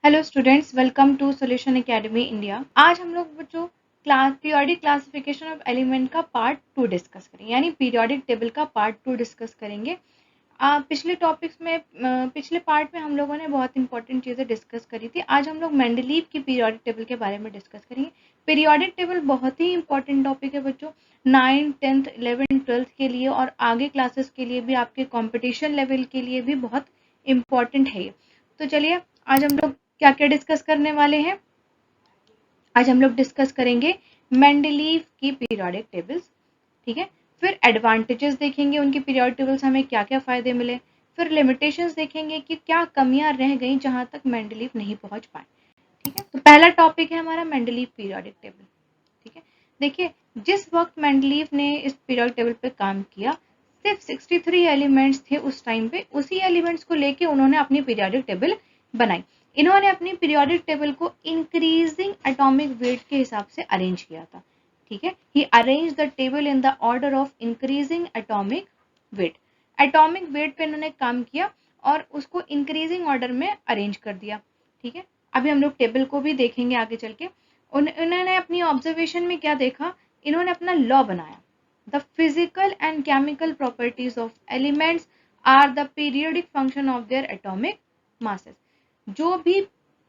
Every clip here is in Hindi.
Hello students, welcome to Solution Academy India. आज हम लोग बच्चों पीरियोडिक क्लासिफिकेशन ऑफ एलिमेंट का पार्ट 2 डिस्कस करेंगे, यानी पीरियोडिक टेबल का पार्ट 2 डिस्कस करेंगे। पिछले पार्ट में हम लोगों ने बहुत इंपॉर्टेंट चीज़ें डिस्कस करी थी। आज हम लोग मेंडलीव की पीरियोडिक टेबल के बारे में डिस्कस करेंगे। पीरियोडिक टेबल बहुत ही इंपॉर्टेंट टॉपिक है बच्चों, 9th 10th 11th 12th के लिए और आगे क्लासेस के लिए भी, आपके कॉम्पिटिशन लेवल के लिए भी बहुत इम्पॉर्टेंट है ये। तो चलिए आज हम लोग क्या क्या डिस्कस करने वाले हैं। आज हम लोग डिस्कस करेंगे मेंडलीव की पीरियोडिक टेबल्स, ठीक है। फिर एडवांटेजेस देखेंगे उनकी पीरियोडिक टेबल्स, हमें क्या क्या फायदे मिले। फिर लिमिटेशंस देखेंगे कि क्या कमियां रह गई जहां तक मेंडलीव नहीं पहुंच पाए, ठीक है। तो पहला टॉपिक है हमारा मेंडलीव पीरियोडिक टेबल, ठीक है। देखिए, जिस वक्त मेंडलीव ने इस पीरियोडिक टेबल पे काम किया, सिर्फ 63 एलिमेंट्स थे उस टाइम पे। उसी एलिमेंट्स को लेके उन्होंने अपनी पीरियोडिक टेबल बनाई। इन्होंने अपनी पीरियोडिक टेबल को इंक्रीजिंग एटॉमिक वेट के हिसाब से अरेंज किया था, ठीक है। He arrange the table in the order of increasing atomic weight. Atomic weight पे इन्होंने काम किया और उसको इंक्रीजिंग ऑर्डर में अरेंज कर दिया, ठीक है। अभी हम लोग टेबल को भी देखेंगे आगे चल के। उन्होंने अपनी ऑब्जर्वेशन में क्या देखा, इन्होंने अपना लॉ बनाया। The physical and chemical properties of elements are the periodic function of their atomic masses. जो भी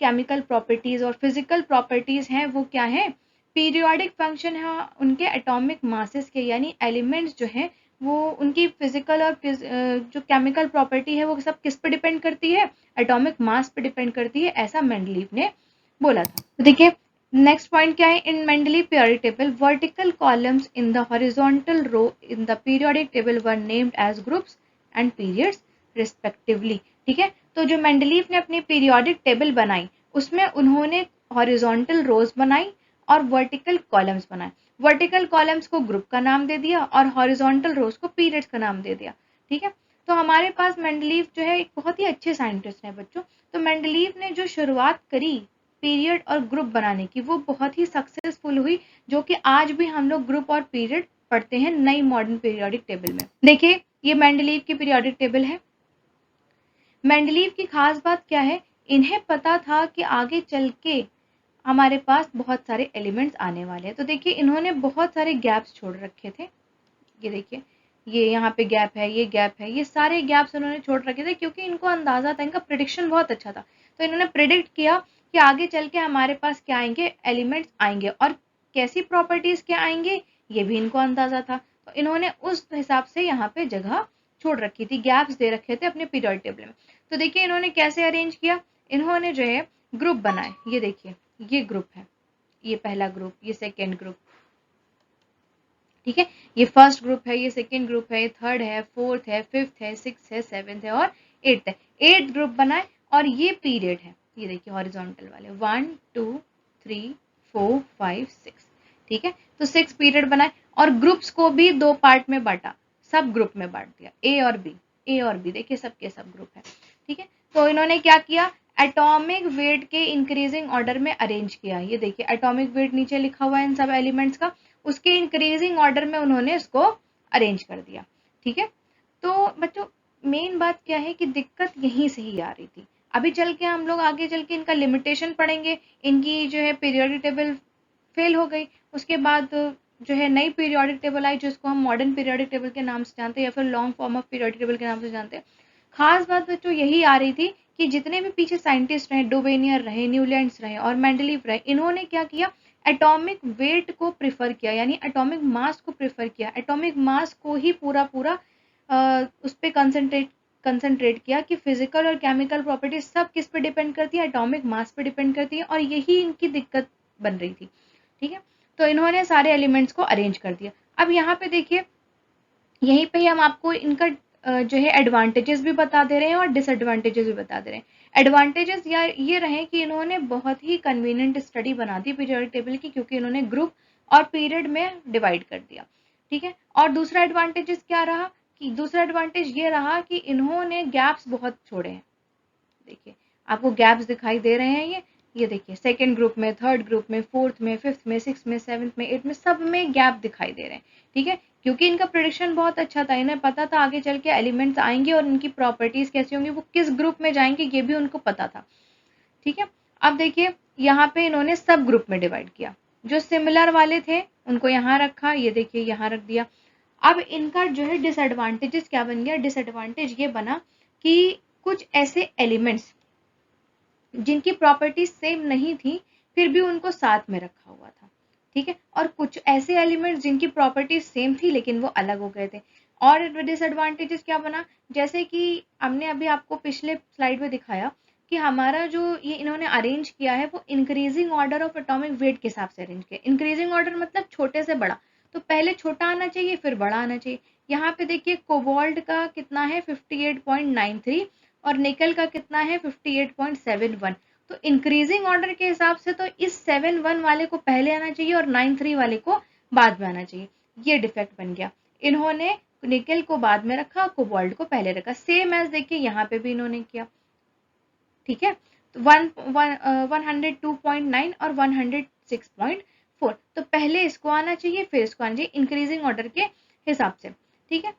केमिकल प्रॉपर्टीज और फिजिकल प्रॉपर्टीज हैं वो क्या है, पीरियोडिक फंक्शन है उनके एटॉमिक मासेस के। यानी एलिमेंट्स जो है वो उनकी फिजिकल और जो केमिकल प्रॉपर्टी है वो सब किस पे डिपेंड करती है, एटॉमिक मास पे डिपेंड करती है, ऐसा मेंडलीव ने बोला था। तो देखिए नेक्स्ट पॉइंट क्या है, in Mendeleev periodic table vertical columns in the horizontal row in the periodic table were named as groups and periods respectively, ठीक है। तो जो मेंडलीव ने अपनी पीरियोडिक टेबल बनाई उसमें उन्होंने हॉरिजॉन्टल रोज बनाई और वर्टिकल कॉलम्स बनाए। वर्टिकल कॉलम्स को ग्रुप का नाम दे दिया और हॉरिजॉन्टल रोज को पीरियड्स का नाम दे दिया, ठीक है। तो हमारे पास मेंडलीव जो है एक बहुत ही अच्छे साइंटिस्ट हैं बच्चों। तो मेंडलीव ने जो शुरुआत करी पीरियड और ग्रुप बनाने की वो बहुत ही सक्सेसफुल हुई, जो कि आज भी हम लोग ग्रुप और पीरियड पढ़ते हैं नई मॉडर्न पीरियोडिक टेबल में। देखिए ये मेंडलीव की पीरियोडिक टेबल है। मेंडलीव की खास बात क्या है, इन्हें पता था कि आगे चल के हमारे पास बहुत सारे एलिमेंट्स आने वाले हैं। तो देखिए इन्होंने बहुत सारे गैप्स छोड़ रखे थे। ये देखिए, ये यहाँ पे गैप है, ये गैप है, ये सारे गैप्स उन्होंने छोड़ रखे थे क्योंकि इनको अंदाजा था, इनका प्रिडिक्शन बहुत अच्छा था। तो इन्होंने प्रिडिक्ट किया कि आगे चल के हमारे पास क्या आएंगे, एलिमेंट्स आएंगे और कैसी प्रॉपर्टीज के आएंगे ये भी इनको अंदाजा था। तो इन्होंने उस हिसाब से यहाँ पे जगह छोड़ रखी थी, गैप्स दे रखे थे अपने पीरियोडिक टेबल में। तो देखिए इन्होंने कैसे अरेंज किया, इन्होंने जो है ग्रुप बनाए। ये देखिए, ये ग्रुप है, ये पहला ग्रुप, ये सेकेंड ग्रुप, ठीक है। ये फर्स्ट ग्रुप है, ये सेकेंड ग्रुप है, ये थर्ड है, फोर्थ है, फिफ्थ है, सिक्स है, सेवेंथ है और एट्थ है। 8 ग्रुप बनाए और ये पीरियड है, ये देखिए हॉरिजॉन्टल वाले 1 2 3 4 5 6, ठीक है। तो 6 पीरियड बनाए और ग्रुप्स को भी 2 पार्ट में बांटा, सब ग्रुप में बांट दिया, ए और बी। ए और बी देखिए सबके सब ग्रुप है, ठीक है। तो इन्होंने क्या किया, एटॉमिक वेट के इंक्रीजिंग ऑर्डर में अरेंज किया। ये देखिए एटॉमिक वेट नीचे लिखा हुआ है इन सब एलिमेंट्स का, उसके इंक्रीजिंग ऑर्डर में उन्होंने इसको अरेंज कर दिया, ठीक है। तो बच्चों मेन बात क्या है कि दिक्कत यहीं से ही आ रही थी। अभी चल के हम लोग आगे चल के इनका लिमिटेशन पढ़ेंगे। इनकी जो है पीरियोडिक टेबल फेल हो गई, उसके बाद जो है नई पीरियोडिक टेबल आई जिसको हम मॉडर्न पीरियोडिक टेबल के नाम से जानते हैं या फिर long form of periodic table के नाम से जानते हैं। खास बात बच्चों यही आ रही थी कि जितने भी पीछे साइंटिस्ट रहे, डोवेनियर रहे, न्यूलैंड्स रहे और मेंडलीव रहे, इन्होंने क्या किया, एटॉमिक वेट को प्रिफर किया, यानी एटॉमिक मास को प्रिफर किया। एटॉमिक मास को ही पूरा पूरा उस पर कंसंट्रेट किया कि फिजिकल और केमिकल प्रॉपर्टीज सब किस पे डिपेंड करती है, एटॉमिक मास पे डिपेंड करती है। और यही इनकी दिक्कत बन रही थी, ठीक है। तो इन्होंने सारे एलिमेंट्स को अरेंज कर दिया। अब यहाँ पे देखिए, यहीं पे ही हम आपको इनका जो है एडवांटेजेस भी बता दे रहे हैं और डिसएडवांटेजेस भी बता दे रहे हैं। एडवांटेजेस या ये रहे कि इन्होंने बहुत ही कन्वीनियंट स्टडी बना दी पीरियोडिक टेबल की, क्योंकि इन्होंने ग्रुप और पीरियड में डिवाइड कर दिया, ठीक है। और दूसरा एडवांटेजेस क्या रहा, कि दूसरा एडवांटेज ये रहा कि इन्होंने गैप्स बहुत छोड़े हैं। देखिए आपको गैप्स दिखाई दे रहे हैं, ये देखिए सेकेंड ग्रुप में, थर्ड ग्रुप में, फोर्थ में, फिफ्थ में, सिक्स में, सेवन्थ में, एट में, सब में गैप दिखाई दे रहे हैं, ठीक है। क्योंकि इनका प्रिडिक्शन बहुत अच्छा था, इन्हें पता था आगे चल के एलिमेंट्स आएंगे और इनकी प्रॉपर्टीज कैसी होंगी, वो किस ग्रुप में जाएंगे ये भी उनको पता था, ठीक है। अब देखिए यहाँ पे इन्होंने सब ग्रुप में डिवाइड किया, जो सिमिलर वाले थे उनको यहाँ रखा, ये देखिए यहाँ रख दिया। अब इनका जो है डिसएडवांटेजेस क्या बन गया, डिसएडवांटेज ये बना कि कुछ ऐसे एलिमेंट्स जिनकी प्रॉपर्टीज सेम नहीं थी फिर भी उनको साथ में रखा हुआ था, ठीक है, और कुछ ऐसे एलिमेंट्स जिनकी प्रॉपर्टीज सेम थी लेकिन वो अलग हो गए थे। और डिसएडवांटेजेस क्या बना, जैसे कि हमने अभी आपको पिछले स्लाइड में दिखाया कि हमारा जो ये इन्होंने अरेंज किया है वो increasing order of atomic weight के हिसाब से अरेंज किया। इंक्रीजिंग ऑर्डर मतलब छोटे से बड़ा, तो पहले छोटा आना चाहिए फिर बड़ा आना चाहिए। यहाँ पे देखिए कोबाल्ट का कितना है 58.93 और निकल का कितना है 58.71। तो इंक्रीजिंग ऑर्डर के हिसाब से तो इस 71 वाले को पहले आना चाहिए और 93 वाले को बाद में आना चाहिए। ये डिफेक्ट बन गया, इन्होंने निकल को बाद में रखा, कोबाल्ट को पहले रखा। सेम एज देखिए यहाँ पे भी इन्होंने किया, ठीक है। तो 102.9 और 106.4, तो पहले इसको आना चाहिए फिर इसको आना चाहिए इंक्रीजिंग ऑर्डर के हिसाब से, ठीक है।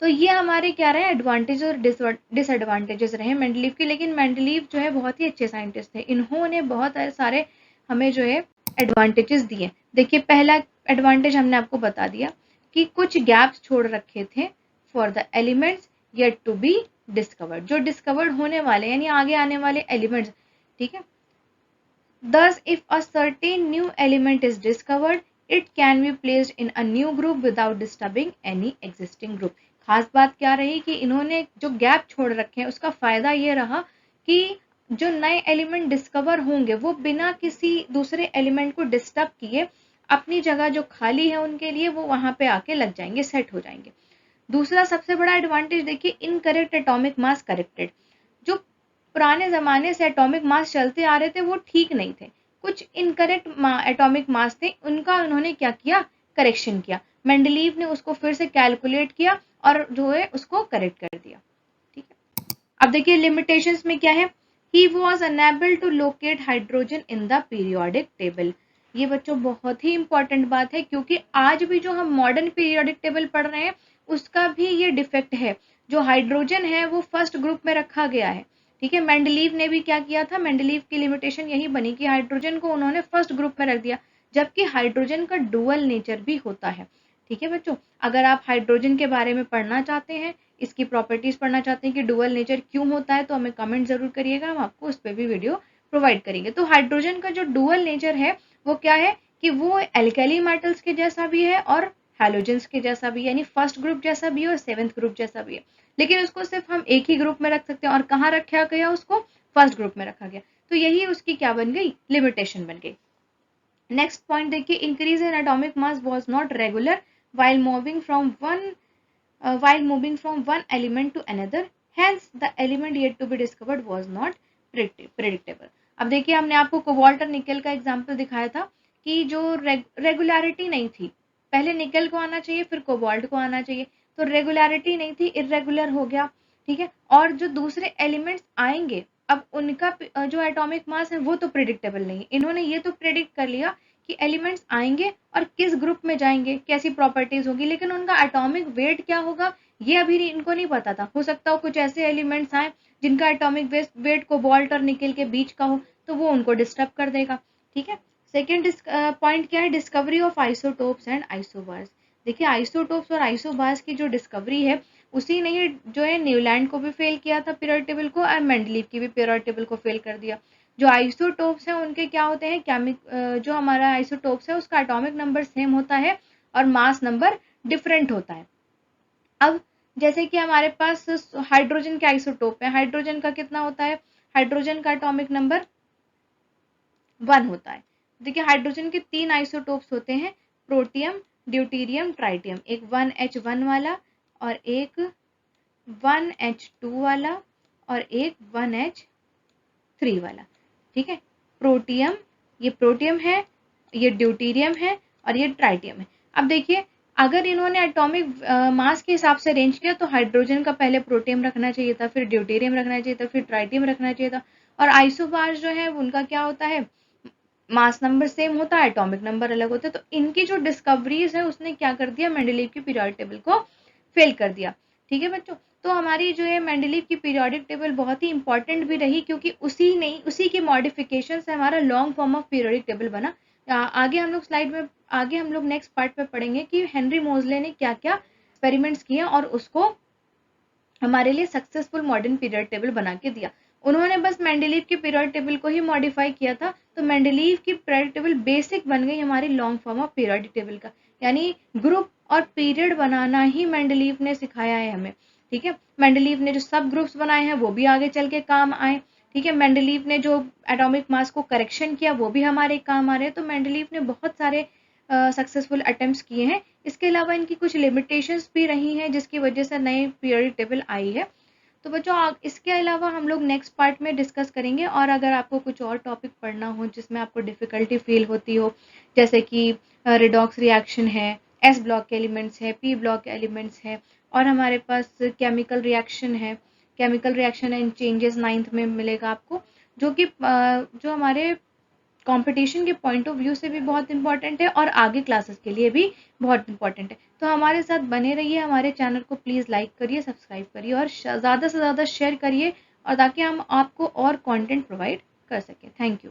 तो ये हमारे क्या रहे एडवांटेज और डिसएडवांटेजेस रहे मेंडलीव के। लेकिन मेंडलीव जो है बहुत ही अच्छे साइंटिस्ट थे, इन्होंने बहुत सारे हमें जो है एडवांटेजेस दिए। देखिए पहला एडवांटेज हमने आपको बता दिया कि कुछ गैप्स छोड़ रखे थे for the elements yet to be discovered, जो डिस्कवर्ड होने वाले यानी आगे आने वाले एलिमेंट्स, ठीक है। Thus, if a certain new element is discovered, it can be placed in a new group without disturbing any existing group. खास बात क्या रही कि इन्होंने जो गैप छोड़ रखे हैं उसका फायदा ये रहा कि जो नए एलिमेंट डिस्कवर होंगे वो बिना किसी दूसरे एलिमेंट को डिस्टर्ब किए अपनी जगह जो खाली है उनके लिए वो वहां पे आके लग जाएंगे, सेट हो जाएंगे। दूसरा सबसे बड़ा एडवांटेज देखिए इनकरेक्ट एटॉमिक मास करेक्टेड। जो पुराने ज़माने से एटॉमिक मास चलते आ रहे थे वो ठीक नहीं थे, कुछ इनकरेक्ट एटॉमिक मास थे, उनका उन्होंने क्या किया, करेक्शन किया। मेंडलीव ने उसको फिर से कैलकुलेट किया और जो है उसको करेक्ट कर दिया, ठीक है। अब देखिए लिमिटेशंस में क्या है, he was unable to locate hydrogen in the periodic table. ये बच्चों बहुत ही इंपॉर्टेंट बात है क्योंकि आज भी जो हम मॉडर्न पीरियोडिक टेबल पढ़ रहे हैं उसका भी ये डिफेक्ट है, जो हाइड्रोजन है वो फर्स्ट ग्रुप में रखा गया है, ठीक है। मेंडलीव ने भी क्या किया था, मेंडलीव की लिमिटेशन यही बनी कि हाइड्रोजन को उन्होंने फर्स्ट ग्रुप में रख दिया, जबकि हाइड्रोजन का डुअल नेचर भी होता है, ठीक है बच्चों। अगर आप हाइड्रोजन के बारे में पढ़ना चाहते हैं, इसकी प्रॉपर्टीज पढ़ना चाहते हैं कि डुअल नेचर क्यों होता है, तो हमें कमेंट जरूर करिएगा, हम आपको उस पर भी वीडियो प्रोवाइड करेंगे। तो हाइड्रोजन का जो डुअल नेचर है वो क्या है कि वो एल्कली मेटल्स के जैसा भी है और हैलोजेंस के जैसा भी, यानी फर्स्ट ग्रुप जैसा भी है और सेवेंथ ग्रुप जैसा भी है, लेकिन उसको सिर्फ हम एक ही ग्रुप में रख सकते हैं। और कहाँ रखा गया, उसको फर्स्ट ग्रुप में रखा गया, तो यही उसकी क्या बन गई, लिमिटेशन बन गई। नेक्स्ट पॉइंट देखिए, increase in atomic mass was not regular while moving from one element to another, hence the element yet to be discovered was not predictable। अब देखिए हमने आपको कोबाल्ट और निकल का एग्जांपल दिखाया था कि जो रेगुलरिटी नहीं थी, पहले निकल को आना चाहिए फिर कोबाल्ट को आना चाहिए, तो रेगुलरिटी नहीं थी, इरेगुलर हो गया, ठीक है। और जो दूसरे एलिमेंट्स आएंगे अब उनका जो एटॉमिक मास है वो तो प्रिडिक्टेबल नहीं, इन्होंने ये तो प्रिडिक्ट कर लिया कि एलिमेंट्स आएंगे और किस ग्रुप में जाएंगे, कैसी प्रॉपर्टीज होगी, लेकिन उनका एटॉमिक वेट क्या होगा ये अभी इनको नहीं पता था। हो सकता हो कुछ ऐसे एलिमेंट्स आए जिनका एटॉमिक वेट कोबाल्ट और निकल के बीच का हो, तो वो उनको डिस्टर्ब कर देगा, ठीक है। सेकेंड पॉइंट क्या है, discovery of isotopes and isobars. देखिए आइसोटोप्स और आइसोबार्स की जो डिस्कवरी है उसी ने ही जो है न्यूलैंड को भी फेल किया था पीरियोडिक टेबल को, और मेंडलीव की भी पीरियोडिक टेबल को फेल कर दिया। जो आइसोटोप्स हैं उनके क्या होते हैं, जो हमारा आइसोटोप्स है उसका एटॉमिक नंबर सेम होता है और मास नंबर डिफरेंट होता है। अब जैसे कि हमारे पास हाइड्रोजन के आइसोटोप है, हाइड्रोजन का कितना होता है, हाइड्रोजन का एटॉमिक नंबर 1 होता है। देखिए हाइड्रोजन के 3 आइसोटोप्स होते हैं, प्रोटियम, ड्यूटीरियम, ट्राइटियम, एक 1H1 वाला और एक 1H2 वाला और एक 1H3 वाला, ठीक है। प्रोटियम, ये प्रोटियम है, ये ड्यूटीरियम है और ये ट्राइटियम है। अब देखिए अगर इन्होंने एटॉमिक मास के हिसाब से अरेंज किया तो हाइड्रोजन का पहले प्रोटियम रखना चाहिए था, फिर ड्यूटीरियम रखना चाहिए था, फिर ट्राइटियम रखना चाहिए था। और आइसोबार्स जो है उनका क्या होता है, मास नंबर सेम होता है, एटॉमिक नंबर अलग होता है। तो इनकी जो डिस्कवरीज है उसने क्या कर दिया, मेंडलीव की पीरियोडिक टेबल को फेल कर दिया, ठीक है बच्चों। तो हमारी जो है मेंडलीव की पीरियोडिक टेबल बहुत ही इंपॉर्टेंट भी रही, क्योंकि उसी के मॉडिफिकेशन से हमारा long form of periodic table बना। आगे हम लोग नेक्स्ट पार्ट में पढ़ेंगे कि हेनरी मोजले ने क्या क्या एक्सपेरिमेंट्स किए और उसको हमारे लिए सक्सेसफुल मॉडर्न पीरियड टेबल बना के दिया। उन्होंने बस मेंडलीव की पीरियड टेबल को ही मॉडिफाई किया था, तो मेंडलीव की पीरियड टेबल बेसिक बन गई हमारी long form of period table का। यानी ग्रुप और पीरियड बनाना ही मेंडलीव ने सिखाया है हमें। ठीक है, मेंडलीव ने जो सब ग्रुप्स बनाए हैं वो भी आगे चल के काम आए। ठीक है, मेंडलीव ने जो एटॉमिक मास को करेक्शन किया वो भी हमारे काम आ रहे हैं। तो मेंडलीव ने बहुत सारे सक्सेसफुल अटेम्प्ट्स किए हैं। इसके अलावा इनकी कुछ लिमिटेशंस भी रही हैं जिसकी वजह से नई पीरियड टेबल आई है। तो बच्चों इसके अलावा हम लोग नेक्स्ट पार्ट में डिस्कस करेंगे। और अगर आपको कुछ और टॉपिक पढ़ना हो जिसमें आपको डिफ़िकल्टी फील होती हो, जैसे कि रिडॉक्स रिएक्शन है, एस ब्लॉक के एलिमेंट्स है, पी ब्लॉक के एलिमेंट्स है, और हमारे पास chemical reaction and changes 9th में मिलेगा आपको, जो हमारे कंपटीशन के पॉइंट ऑफ व्यू से भी बहुत इंपॉर्टेंट है और आगे क्लासेस के लिए भी बहुत इंपॉर्टेंट है। तो हमारे साथ बने रहिए, हमारे चैनल को प्लीज़ लाइक करिए, सब्सक्राइब करिए और ज़्यादा से ज़्यादा शेयर करिए, और ताकि हम आपको और कंटेंट प्रोवाइड कर सकें। Thank you.